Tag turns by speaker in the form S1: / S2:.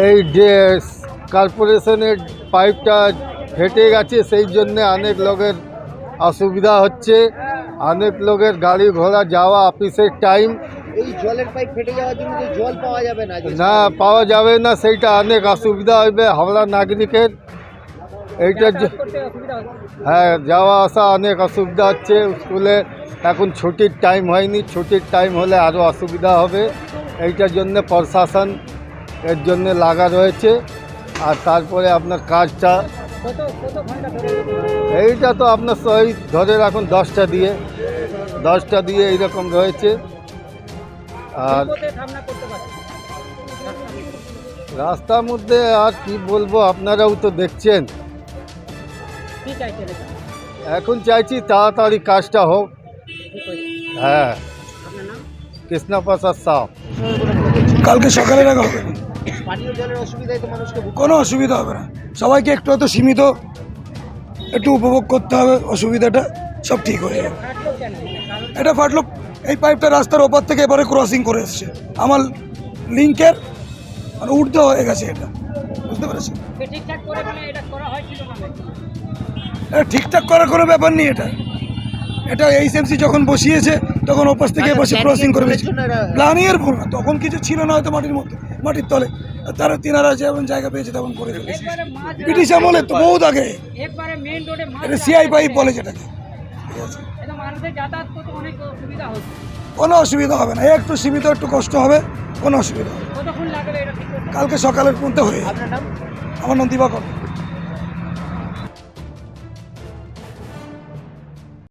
S1: এই কর্পোরেশনের পাইপটা ফেটে গেছে, সেই জন্য অনেক লোকের অসুবিধা হচ্ছে, অনেক লোকের গাড়ি ঘোড়া যাওয়া অফিসের টাইম।
S2: এই জলের পাইপ ফেটে যাওয়ার জন্য তো জল পাওয়া যাবে না।
S1: না, পাওয়া যাবে না, সেইটা অনেক অসুবিধা হবে হাওড়া নাগরিকের। এইটার হ্যাঁ, যাওয়া আসা অনেক অসুবিধা হচ্ছে। স্কুলে এখন ছুটির টাইম হয়নি, ছুটির টাইম হলে আরও অসুবিধা হবে। এইটার জন্য প্রশাসন এর জন্য লাগা রয়েছে। আর তারপরে আপনার কাজটা এইটা তো আপনার ওই ধরে রাখুন 10টা দিয়ে এইরকম রয়েছে। আর রাস্তার মধ্যে আর কি বলবো, আপনারাও তো দেখছেন। এখন চাইছি তাড়াতাড়ি কাজটা হোক। হ্যাঁ, কৃষ্ণপ্রসাদ সাউ।
S3: কালকে সকালে রাখা হবে,
S2: পানীয় জলের অসুবিধায় তো মানুষকে
S3: কোনো অসুবিধা হবে না। সবাইকে একটু হয়তো সীমিত একটু উপভোগ করতে হবে, অসুবিধাটা সব ঠিক হয়ে যাবে। এটা ফাটলো, এই পাইপটা রাস্তার ওপর থেকে এবারে ক্রসিং করে এসছে, আমার লিঙ্কের মানে উর্ধ হয়ে গেছে। এটা বুঝতে পেরেছেন, এটা ঠিকঠাক করার কোনো ব্যাপার নেই। এটা এইচএমসি যখন বসিয়েছে তখন ওপাশ থেকে বসে ক্রসিং করে প্ল্যানিংয়ের ভুল না, তখন কিছু ছিল না হয়তো মাটির তলে, তারা তিনারা যেমন জায়গা পেয়েছে তেমন করে ফেলেছে। ব্রিটিশ আমলে তো বহুত আগে এটা সিআই পাইপ বলে যেটাকে। কোনো অসুবিধা হবে না, একটু সীমিত একটু কষ্ট হবে, কোনো অসুবিধা হবে। কালকে সকালের মধ্যে হয়ে যাবে। আমার নাম দিবাকর।